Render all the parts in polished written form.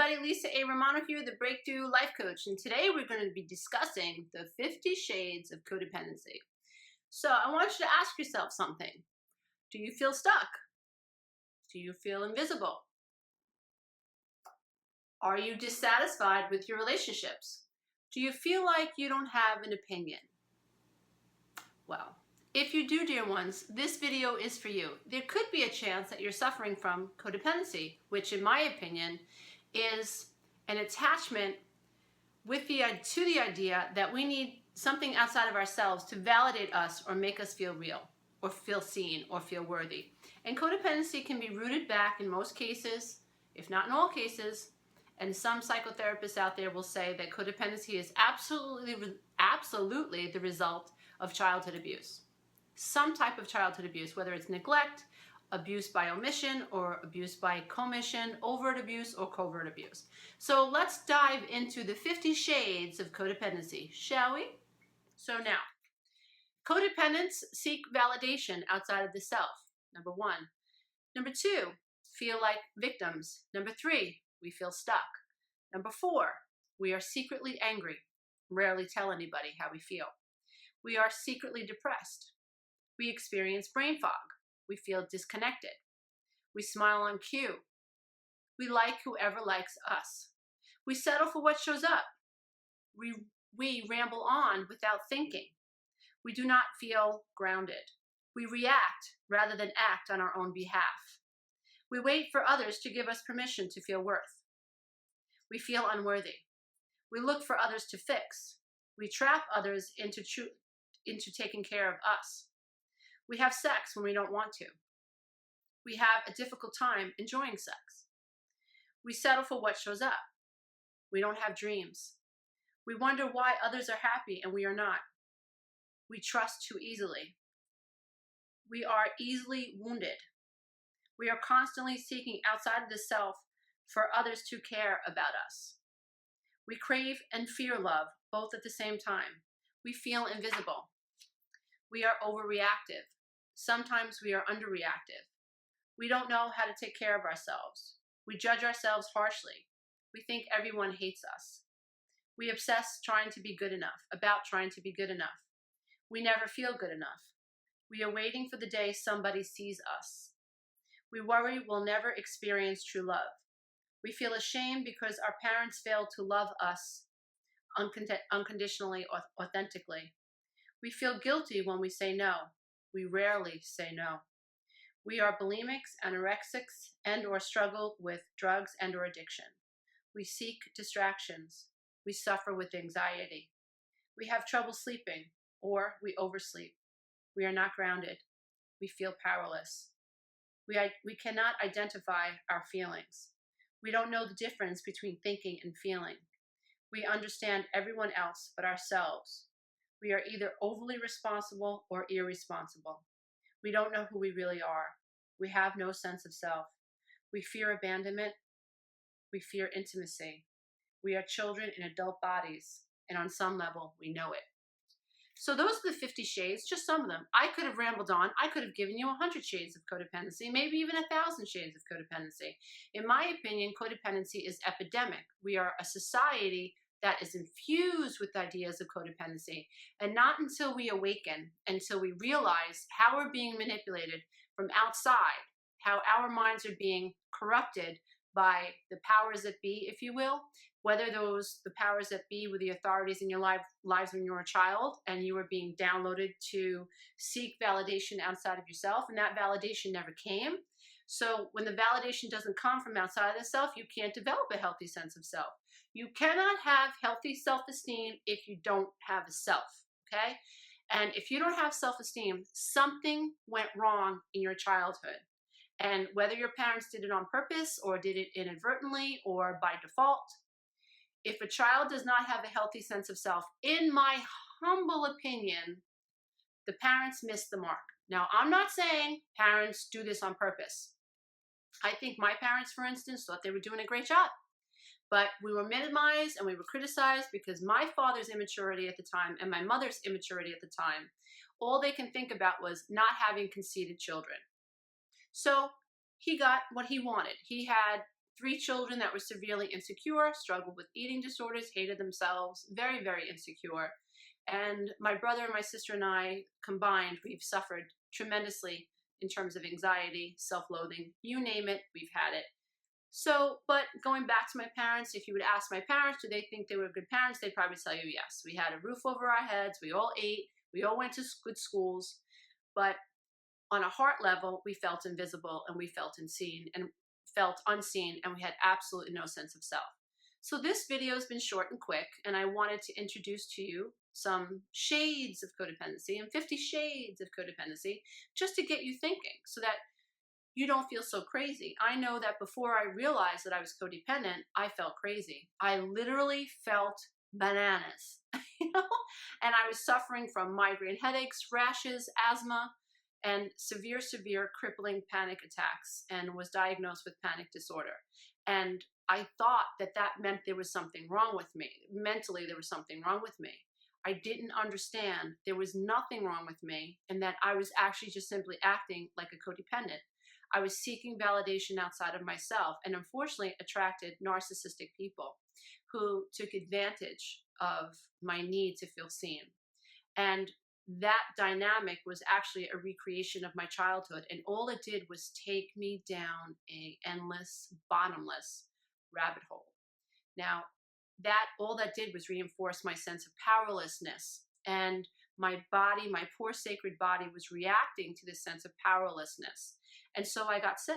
everybody, Lisa A. Romano here, the Breakthrough Life Coach, and today we're going to be discussing the 50 Shades of Codependency. So I want you to ask yourself something. Do you feel stuck? Do you feel invisible? Are you dissatisfied with your relationships? Do you feel like you don't have an opinion? Well, if you do, dear ones, this video is for you. There could be a chance that you're suffering from codependency, which in my opinion is an attachment to the idea that we need something outside of ourselves to validate us or make us feel real or feel seen or feel worthy. And codependency can be rooted back in most cases, if not in all cases, and some psychotherapists out there will say that codependency is absolutely the result of childhood abuse. Some type of childhood abuse, whether it's neglect, abuse by omission, or abuse by commission, overt abuse, or covert abuse. So let's dive into the 50 shades of codependency, shall we? So now, codependents seek validation outside of the self, number one. Number two, feel like victims. Number three, we feel stuck. Number four, we are secretly angry, rarely tell anybody how we feel. We are secretly depressed. We experience brain fog. We feel disconnected. We smile on cue. We like whoever likes us. We settle for what shows up. We ramble on without thinking. We do not feel grounded. We react rather than act on our own behalf. We wait for others to give us permission to feel worth. We feel unworthy. We look for others to fix. We trap others into taking care of us. We have sex when we don't want to. We have a difficult time enjoying sex. We settle for what shows up. We don't have dreams. We wonder why others are happy and we are not. We trust too easily. We are easily wounded. We are constantly seeking outside of the self for others to care about us. We crave and fear love both at the same time. We feel invisible. We are overreactive. Sometimes we are underreactive. We don't know how to take care of ourselves. We judge ourselves harshly. We think everyone hates us. We obsess about trying to be good enough. We never feel good enough. We are waiting for the day somebody sees us. We worry we'll never experience true love. We feel ashamed because our parents failed to love us unconditionally or authentically. We feel guilty when we say no. We rarely say no. We are bulimics, anorexics, and or struggle with drugs and or addiction. We seek distractions. We suffer with anxiety. We have trouble sleeping, or we oversleep. We are not grounded. We feel powerless. We cannot identify our feelings. We don't know the difference between thinking and feeling. We understand everyone else but ourselves. We are either overly responsible or irresponsible. We don't know who we really are. We have no sense of self. We fear abandonment. We fear intimacy. We are children in adult bodies, and on some level, we know it. So those are the 50 shades, just some of them. I could have rambled on. I could have given you 100 shades of codependency, maybe even 1,000 shades of codependency. In my opinion, codependency is epidemic. We are a society that is infused with ideas of codependency. And not until we awaken, until we realize how we're being manipulated from outside, how our minds are being corrupted by the powers that be, if you will, whether the powers that be were the authorities in your lives when you were a child and you were being downloaded to seek validation outside of yourself, and that validation never came. So when the validation doesn't come from outside of the self, you can't develop a healthy sense of self. You cannot have healthy self-esteem if you don't have a self, okay? And if you don't have self-esteem, something went wrong in your childhood. And whether your parents did it on purpose or did it inadvertently or by default, if a child does not have a healthy sense of self, in my humble opinion, the parents miss the mark. Now, I'm not saying parents do this on purpose. I think my parents, for instance, thought they were doing a great job. But we were minimized and we were criticized because my father's immaturity at the time and my mother's immaturity at the time, all they can think about was not having conceited children. So he got what he wanted. He had 3 children that were severely insecure, struggled with eating disorders, hated themselves, very, very insecure. And my brother, my sister, and I combined, we've suffered tremendously in terms of anxiety, self-loathing, you name it, we've had it. So, but going back to my parents, if you would ask my parents, do they think they were good parents? They'd probably tell you yes. We had a roof over our heads, we all ate, we all went to good schools, but on a heart level, we felt invisible and we felt unseen, and we had absolutely no sense of self. So this video has been short and quick, and I wanted to introduce to you some shades of codependency and 50 shades of codependency, just to get you thinking so that you don't feel so crazy. I know that before I realized that I was codependent, I felt crazy. I literally felt bananas, you know? And I was suffering from migraine headaches, rashes, asthma, and severe crippling panic attacks, and was diagnosed with panic disorder. And I thought that that meant there was something wrong with me. Mentally, there was something wrong with me. I didn't understand there was nothing wrong with me, and that I was actually just simply acting like a codependent. I was seeking validation outside of myself, and unfortunately attracted narcissistic people who took advantage of my need to feel seen. And that dynamic was actually a recreation of my childhood, and all it did was take me down a endless, bottomless rabbit hole. Now, all that did was reinforce my sense of powerlessness, and my body, my poor sacred body, was reacting to this sense of powerlessness. And so I got sick,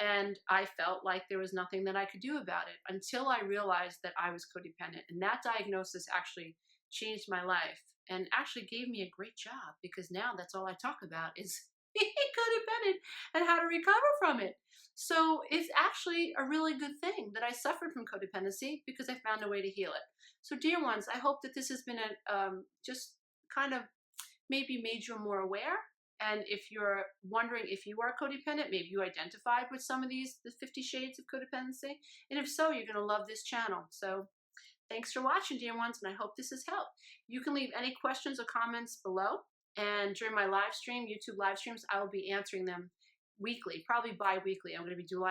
and I felt like there was nothing that I could do about it until I realized that I was codependent. And that diagnosis actually changed my life and actually gave me a great job, because now that's all I talk about is being codependent and how to recover from it. So it's actually a really good thing that I suffered from codependency, because I found a way to heal it. So dear ones, I hope that this has been just kind of maybe made you more aware. And if you're wondering if you are codependent, maybe you identified with some of the 50 shades of codependency. And if so, you're going to love this channel. So thanks for watching, dear ones, and I hope this has helped. You can leave any questions or comments below. And during my live stream, YouTube live streams, I will be answering them weekly, probably bi-weekly. I'm going to be doing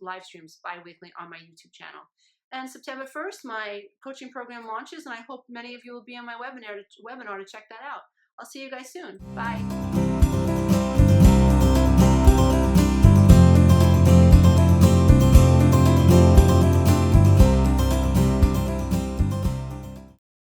live streams bi-weekly on my YouTube channel. And September 1st, my coaching program launches, and I hope many of you will be on my webinar to check that out. I'll see you guys soon. Bye.